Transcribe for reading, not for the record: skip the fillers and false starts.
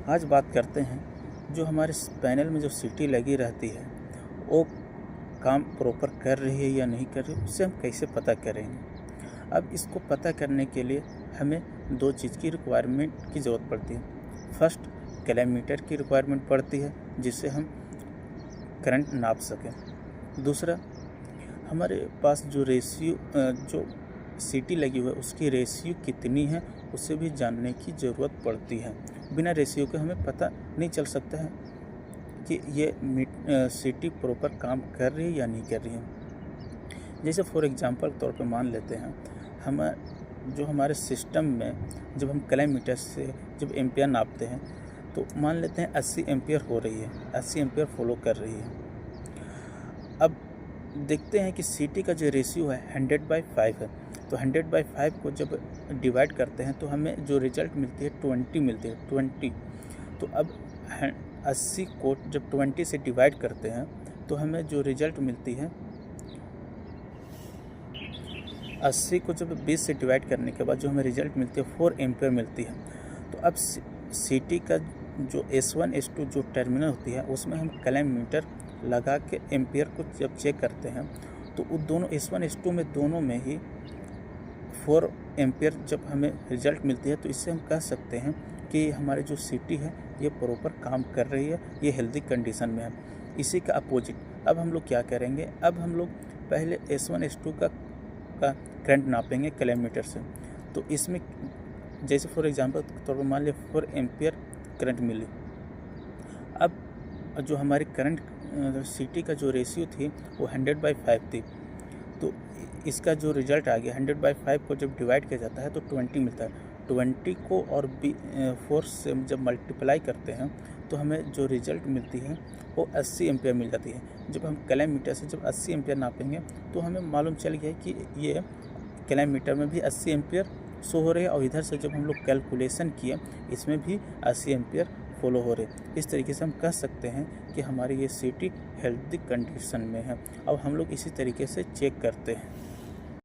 आज बात करते हैं जो हमारे पैनल में जो सीटी लगी रहती है वो काम प्रॉपर कर रही है या नहीं कर रही, उससे हम कैसे पता करेंगे। अब इसको पता करने के लिए हमें दो चीज़ की रिक्वायरमेंट की ज़रूरत पड़ती है। फर्स्ट, कैलेमीटर की रिक्वायरमेंट पड़ती है जिससे हम करंट नाप सकें। दूसरा, हमारे पास जो जो सीटी लगी हुई है उसकी रेशियो कितनी है उसे भी जानने की ज़रूरत पड़ती है। बिना रेशियो के हमें पता नहीं चल सकता है कि ये सीटी प्रॉपर काम कर रही है या नहीं कर रही है। जैसे फॉर एग्जांपल तौर पे मान लेते हैं हमारे सिस्टम में जब हम कैलेमीटर से जब एम्पियर नापते हैं तो मान लेते हैं 80 एम्पियर हो रही है, 80 एम्पियर फॉलो कर रही है। अब देखते हैं कि सीटी का जो रेशियो है 100/5 है, तो 100/5 को जब डिवाइड करते हैं तो हमें जो रिजल्ट मिलती है 20 मिलती है, 20। तो अब 80 को जब 20 से डिवाइड करते हैं तो हमें जो रिजल्ट मिलती है 80 को जब 20 से डिवाइड करने के बाद जो हमें रिजल्ट मिलती है 4 एम्पियर मिलती है। तो अब सीटी का जो S1 S2 जो टर्मिनल होती है उसमें हम कैलेमीटर लगा के एम्पियर को जब चेक करते हैं तो उन दोनों S1 S2 में दोनों में ही 4 एम्पियर जब हमें रिजल्ट मिलती है, तो इससे हम कह सकते हैं कि हमारी जो सीटी है ये प्रॉपर काम कर रही है, ये हेल्दी कंडीशन में है। इसी का अपोजिट अब हम लोग क्या करेंगे, अब हम लोग पहले S1 S2 का करंट नापेंगे कैलेमीटर से। तो इसमें जैसे फॉर एग्जांपल तौर पर मान लिया 4 एम्पियर करंट मिली। अब जो हमारी करंट सीटी का जो रेशियो थी वो 100/5 थी, तो इसका जो रिजल्ट आ गया 100/5 को जब डिवाइड किया जाता है तो 20 मिलता है। 20 को और 4 से जब मल्टीप्लाई करते हैं तो हमें जो रिजल्ट मिलती है वो 80 एम्पियर मिल जाती है। जब हम कैलेमीटर से जब 80 एम्पियर नापेंगे तो हमें मालूम चल गया कि ये कैलेमीटर में भी 80 एम्पियर शो हो रहे हैं और इधर से जब हम लोग कैलकुलेशन किए इसमें भी 80 एम्पियर फॉलो हो रहे। इस तरीके से हम कह सकते हैं कि हमारी ये सीटी हेल्दी कंडीशन में है। अब हम लोग इसी तरीके से चेक करते हैं।